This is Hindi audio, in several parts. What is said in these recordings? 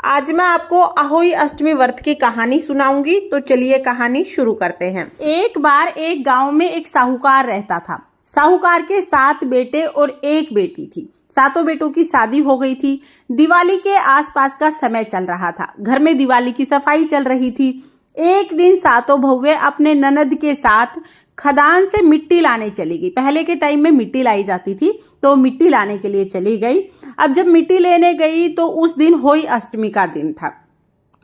आज मैं आपको अहोई अष्टमी व्रत की कहानी सुनाऊंगी। तो चलिए कहानी शुरू करते हैं। एक बार एक गांव में एक साहूकार रहता था। साहूकार के 7 बेटे और 1 बेटी थी। सातों बेटों की शादी हो गई थी। दिवाली के आसपास का समय चल रहा था। घर में दिवाली की सफाई चल रही थी। एक दिन सातों बहुएं अपने ननद के साथ खदान से मिट्टी लाने चली गई। पहले के टाइम में मिट्टी लाई जाती थी, तो मिट्टी लाने के लिए चली गई। अब जब मिट्टी लेने गई तो उस दिन होई अष्टमी का दिन था।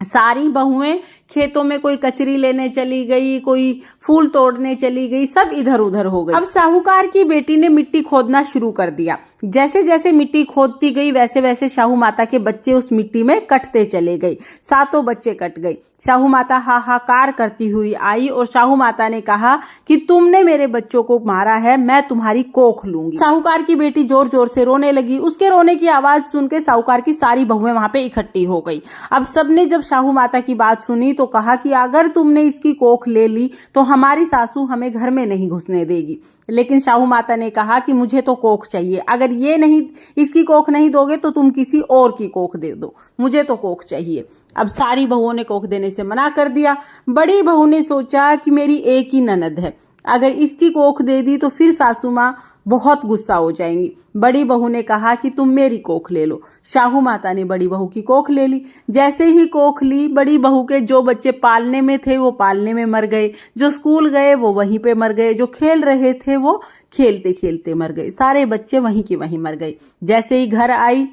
सारी बहुएं खेतों में कोई कचरी लेने चली गई, कोई फूल तोड़ने चली गई, सब इधर उधर हो गई। अब साहूकार की बेटी ने मिट्टी खोदना शुरू कर दिया। जैसे जैसे मिट्टी खोदती गई वैसे वैसे शाहू माता के बच्चे उस मिट्टी में कटते चले गए। सातों बच्चे कट गए। शाहू माता हाहाकार करती हुई आई और शाहू माता ने कहा कि तुमने मेरे बच्चों को मारा है, मैं तुम्हारी कोख लूंगी। साहूकार की बेटी जोर जोर से रोने लगी। उसके रोने की आवाज सुन के साहूकार की सारी बहुएं वहां पे इकट्ठी हो गई। अब सबने जब शाहू माता की बात सुनी तो कहा कि अगर तुमने इसकी कोख ले ली तो हमारी सासू हमें घर में नहीं घुसने देगी। लेकिन शाहू माता ने कहा कि मुझे तो कोख चाहिए, अगर ये नहीं इसकी कोख नहीं दोगे तो तुम किसी और की कोख दे दो, मुझे तो कोख चाहिए। अब सारी बहुओं ने कोख देने से मना कर दिया। बड़ी बहू ने सोचा कि मेरी एक ही ननद है, अगर इसकी कोख दे दी तो फिर सासू माँ बहुत गुस्सा हो जाएंगी। बड़ी बहू ने कहा कि तुम मेरी कोख ले लो। शाहू माता ने बड़ी बहू की कोख ले ली। जैसे ही कोख ली, बड़ी बहू के जो बच्चे पालने में थे वो पालने में मर गए, जो स्कूल गए वो वहीं पे मर गए, जो खेल रहे थे वो खेलते खेलते मर गए। सारे बच्चे वहीं के वहीं मर गए। जैसे ही घर आई,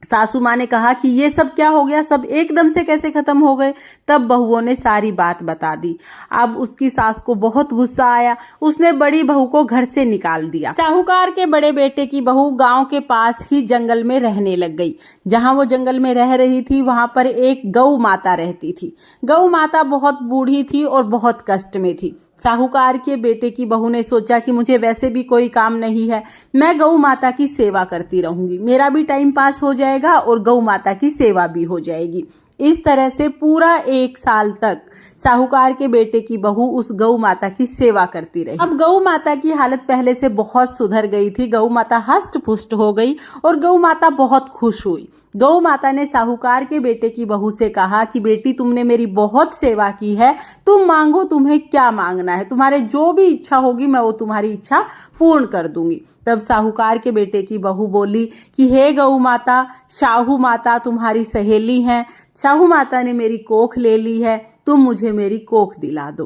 सासू माँ ने कहा कि ये सब क्या हो गया, सब एकदम से कैसे खत्म हो गए। तब बहुओं ने सारी बात बता दी। अब उसकी सास को बहुत गुस्सा आया। उसने बड़ी बहू को घर से निकाल दिया। साहूकार के बड़े बेटे की बहू गांव के पास ही जंगल में रहने लग गई। जहां वो जंगल में रह रही थी वहां पर एक गौ माता रहती थी। गौ माता बहुत बूढ़ी थी और बहुत कष्ट में थी। साहूकार के बेटे की बहू ने सोचा कि मुझे वैसे भी कोई काम नहीं है, मैं गौ माता की सेवा करती रहूंगी, मेरा भी टाइम पास हो जाएगा और गौ माता की सेवा भी हो जाएगी। इस तरह से पूरा 1 साल तक साहूकार के बेटे की बहू उस गौ माता की सेवा करती रही। अब गौ माता की हालत पहले से बहुत सुधर गई थी। गौ माता हष्ट पुष्ट हो गई और गौ माता बहुत खुश हुई। गौ माता ने साहूकार के बेटे की बहू से कहा कि बेटी, तुमने मेरी बहुत सेवा की है, तुम मांगो, तुम्हें क्या मांगना है, तुम्हारे जो भी इच्छा होगी मैं वो तुम्हारी इच्छा पूर्ण कर दूंगी। तब साहूकार के बेटे की बहू बोली कि हे गौ माता, शाहू माता तुम्हारी सहेली हैं, शाहू माता ने मेरी कोख ले ली है, तुम मुझे मेरी कोख दिला दो।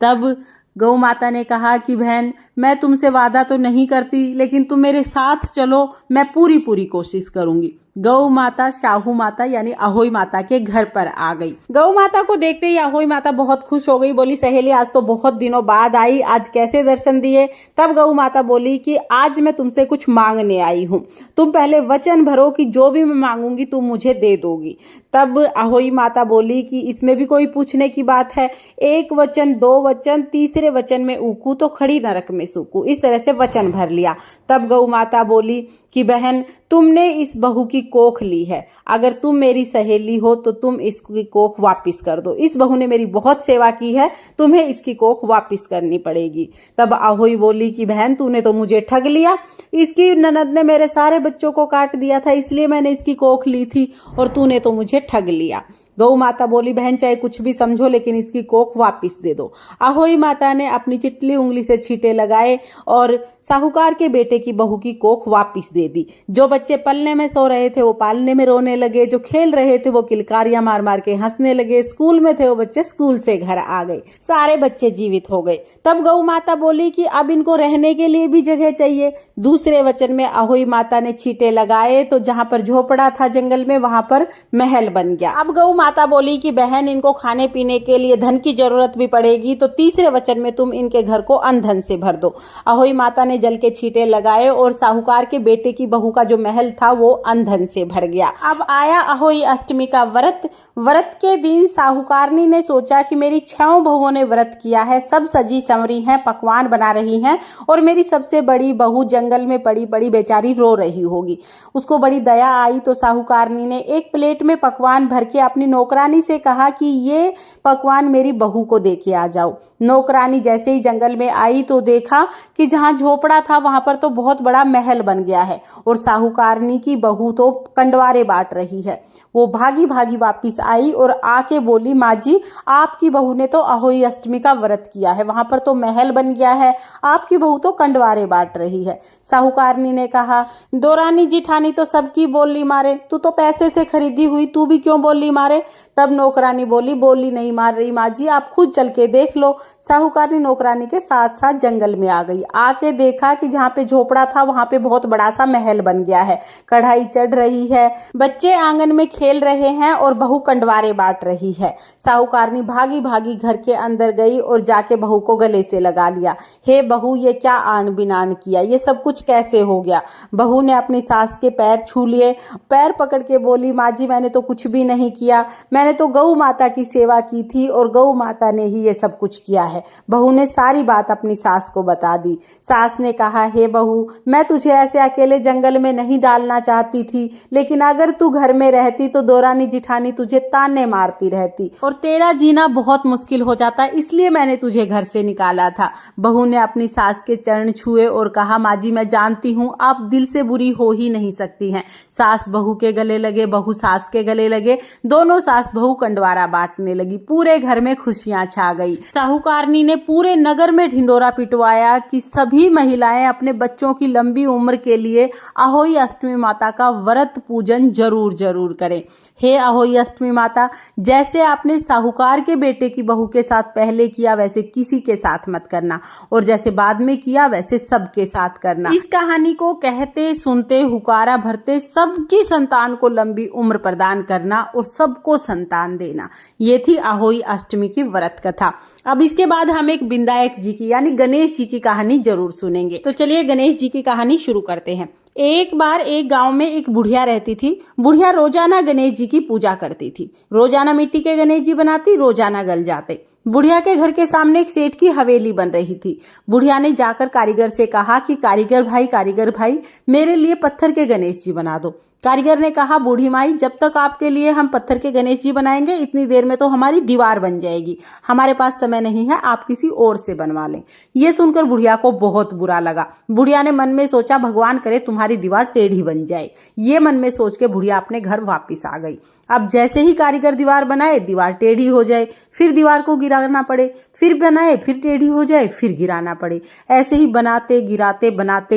तब गौ माता ने कहा कि बहन, मैं तुमसे वादा तो नहीं करती, लेकिन तुम मेरे साथ चलो, मैं पूरी कोशिश करूंगी। गौ माता शाहू माता यानी अहोई माता के घर पर आ गई। गौ माता को देखते ही अहोई माता बहुत खुश हो गई। बोली, सहेली आज तो बहुत दिनों बाद आई, आज कैसे दर्शन दिए। तब गौ माता बोली कि आज मैं तुमसे कुछ मांगने आई हूँ, तुम पहले वचन भरो कि जो भी मैं मांगूंगी तुम मुझे दे दोगी। तब अहोई माता बोली कि इसमें भी कोई पूछने की बात है, 1 वचन 2 वचन, तीसरे वचन में ऊकू तो खड़ी नरक में सूकू, इस तरह से वचन भर लिया। तब गौ माता बोली कि बहन, तुमने इस बहू की कोख ली है, अगर तुम मेरी सहेली हो तो तुम इसकी कोख वापस कर दो। इस बहू ने मेरी बहुत सेवा की है, तुम्हें इसकी कोख वापस करनी पड़ेगी। तब अहोई बोली कि बहन, तूने तो मुझे ठग लिया, इसकी ननद ने मेरे सारे बच्चों को काट दिया था, इसलिए मैंने इसकी कोख ली थी और तूने तो मुझे ठग लिया। गौ माता बोली, बहन चाहे कुछ भी समझो लेकिन इसकी कोख वापस दे दो। अहोई माता ने अपनी चिटली उंगली से छींटे लगाए और साहूकार के बेटे की बहू की कोख वापस दे दी। जो बच्चे पलने में सो रहे थे वो पालने में रोने लगे, जो खेल रहे थे वो किलकारियां मार मार के हंसने लगे, स्कूल में थे वो बच्चे स्कूल से घर आ गए, सारे बच्चे जीवित हो गए। तब गौ माता बोली कि अब इनको रहने के लिए भी जगह चाहिए। दूसरे वचन में अहोई माता ने छींटे लगाए तो जहां पर झोपड़ा था जंगल में वहां पर महल बन गया। अब गौ माता बोली कि बहन, इनको खाने पीने के लिए धन की जरूरत भी पड़ेगी, तो तीसरे वचन में तुम इनके घर को अनधन से भर दो। अहोई माता ने जल के छींटे लगाए और साहूकार के बेटे की बहू का जो महल था वो अनधन से भर गया। अब आया अहोई अष्टमी का व्रत। व्रत के दिन साहूकारनी ने सोचा कि मेरी 6 बहुओं ने व्रत किया है, सब सजी संवरी हैं, पकवान बना रही हैं और मेरी सबसे बड़ी बहू जंगल में पड़ी पड़ी बेचारी रो रही होगी। उसको बड़ी दया आई तो साहूकारनी ने एक प्लेट में पकवान भर के अपनी नौकरानी से कहा कि ये पकवान मेरी बहू को दे के आ जाओ। नौकरानी जैसे ही जंगल में आई तो देखा कि जहां झोपड़ा था वहां पर तो बहुत बड़ा महल बन गया है और साहूकारनी की बहू तो कंडवारे बांट रही है। वो भागी भागी वापस आई और आके बोली, माँ जी आपकी बहू ने तो अहोई अष्टमी का व्रत किया है, वहां पर तो महल बन गया है, आपकी बहू तो कंडवारे बांट रही है। साहूकारनी ने कहा, दोरानी जिठानी तो सबकी बोली मारे, तू तो पैसे से खरीदी हुई, तू भी क्यों बोली मारे। तब नौकरानी बोली, बोली नहीं मार रही माँ जी, आप खुद चल के देख लो। साहूकारनी नौकरानी के साथ साथ जंगल में आ गई। आके देखा कि जहाँ पे झोपड़ा था वहां पे बहुत बड़ा सा महल बन गया है, कढ़ाई चढ़ रही है, बच्चे आंगन में खेल रहे हैं और बहू कंडवारे बांट रही है। साहूकारनी भागी भागी घर के अंदर गई और जाके बहू को गले से लगा लिया। हे बहू, ये क्या आन बिनान किया, ये सब कुछ कैसे हो गया। बहू ने अपनी सास के पैर छू लिए, पैर पकड़ के बोली, माँ जी मैंने तो कुछ भी नहीं किया, मैंने तो गौ माता की सेवा की थी और गौ माता ने ही ये सब कुछ किया है। बहू ने सारी बात अपनी सास को बता दी। सास ने कहा, हे बहू, मैं तुझे ऐसे अकेले जंगल में नहीं डालना चाहती थी, लेकिन अगर तू घर में रहती तो दोरानी जिठानी तुझे ताने मारती रहती और तेरा जीना बहुत मुश्किल हो जाता, इसलिए मैंने तुझे घर से निकाला था। बहू ने अपनी सास के चरण छुए और कहा, माँ जी मैं जानती हूँ आप दिल से बुरी हो ही नहीं सकती हैं। सास बहू के गले लगे, बहू सास के गले लगे, दोनों सास बहू कंडवारा बांटने लगी। पूरे घर में खुशियां छा गई। साहूकारनी ने पूरे नगर में ढिंडोरा पिटवाया कि सभी महिलाएं अपने बच्चों की लंबी उम्र के लिए अहोई अष्टमी माता का व्रत पूजन जरूर जरूर करें। हे अहोई अष्टमी माता, जैसे आपने साहूकार के बेटे की बहू के साथ पहले किया वैसे किसी के साथ मत करना, और जैसे बाद में किया वैसे सबके साथ करना। इस कहानी को कहते सुनते हुकारा भरते सबकी संतान को लंबी उम्र प्रदान करना और सबको संतान देना। ये थी अहोई अष्टमी की व्रत कथा। अब इसके बाद हम एक विनायक जी की यानी गणेश जी की कहानी जरूर सुनेंगे। तो चलिए गणेश जी की कहानी शुरू करते हैं। एक बार एक गांव में एक बुढ़िया रहती थी। बुढ़िया रोजाना गणेश जी की पूजा करती थी। रोजाना मिट्टी के गणेश जी बनाती, रोजाना गल जाते। बुढ़िया के घर के सामने एक सेठ की हवेली बन रही थी। बुढ़िया ने जाकर कारीगर से कहा कि कारीगर भाई मेरे लिए पत्थर के गणेश जी बना दो। कारीगर ने कहा, बूढ़ी माई जब तक आपके लिए हम पत्थर के गणेश जी बनाएंगे इतनी देर में तो हमारी दीवार बन जाएगी, हमारे पास समय नहीं है, आप किसी और से बनवा लें। ये सुनकर बुढ़िया को बहुत बुरा लगा। बुढ़िया ने मन में सोचा, भगवान करे तुम्हारी दीवार टेढ़ी बन जाए। ये मन में सोच के बुढ़िया अपने घर वापिस आ गई। अब जैसे ही कारीगर दीवार बनाए दीवार टेढ़ी हो जाए, फिर दीवार को गिराना पड़े, फिर बनाए फिर टेढ़ी हो जाए, फिर गिराना पड़े। ऐसे ही बनाते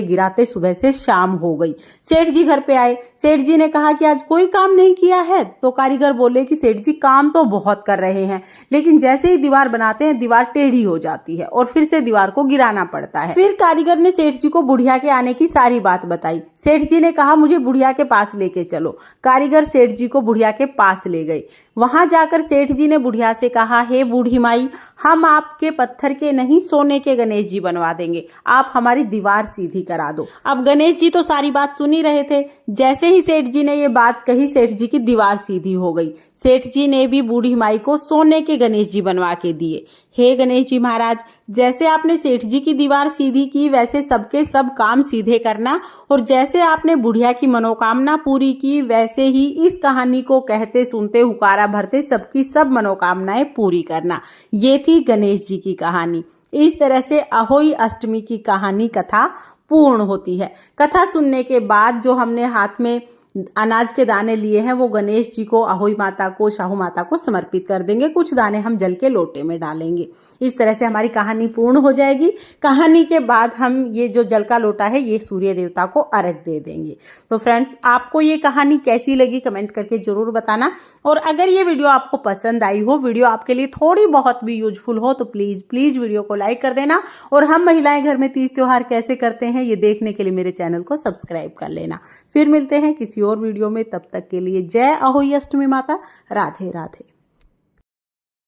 गिराते सुबह से शाम हो गई। सेठ जी घर पे आए। सेठ जी ने कहा कि आज कोई काम नहीं किया है। तो कारीगर बोले कि सेठ जी काम तो बहुत कर रहे हैं, लेकिन जैसे ही दीवार बनाते हैं दीवार टेढ़ी हो जाती है और फिर से दीवार को गिराना पड़ता है। फिर कारीगर ने सेठ जी को बुढ़िया के आने की सारी बात बताई। सेठ जी ने कहा, मुझे बुढ़िया के पास लेके चलो। कारीगर सेठ जी को बुढ़िया के पास ले गए। वहां जाकर सेठ जी ने बुढ़िया से कहा, हे बूढ़ी माई, हम आपके पत्थर के नहीं सोने के गणेश जी बनवा देंगे, आप हमारी दीवार सीधी करा दो। अब गणेश जी तो सारी बात सुन ही रहे थे। जैसे ही सेठ जी ने ये बात कही सेठ जी की दीवार सीधी हो गई। सेठ जी ने भी बूढ़ी माई को सोने के गणेश जी बनवा के दिए। हे गणेश जी महाराज, जैसे आपने सेठ जी की दीवार सीधी की वैसे सबके सब काम सीधे करना, और जैसे आपने बुढ़िया की मनोकामना पूरी की वैसे ही इस कहानी को कहते सुनते हुकारा भरते सबकी सब मनोकामनाएं पूरी करना। ये थी गणेश जी की कहानी। इस तरह से अहोई अष्टमी की कहानी कथा पूर्ण होती है। कथा सुनने के बाद जो हमने हाथ में अनाज के दाने लिए हैं वो गणेश जी को, अहोई माता को, शाहू माता को समर्पित कर देंगे। कुछ दाने हम जल के लोटे में डालेंगे। इस तरह से हमारी कहानी पूर्ण हो जाएगी। कहानी के बाद हम ये जो जल का लोटा है ये सूर्य देवता को अर्घ दे देंगे। तो फ्रेंड्स, आपको ये कहानी कैसी लगी कमेंट करके जरूर बताना, और अगर ये वीडियो आपको पसंद आई हो, वीडियो आपके लिए थोड़ी बहुत भी यूजफुल हो तो प्लीज वीडियो को लाइक कर देना, और हम महिलाएं घर में तीज त्योहार कैसे करते हैं ये देखने के लिए मेरे चैनल को सब्सक्राइब कर लेना। फिर मिलते हैं किसी और वीडियो में, तब तक के लिए जय अहोई अष्टमी माता। राधे राधे।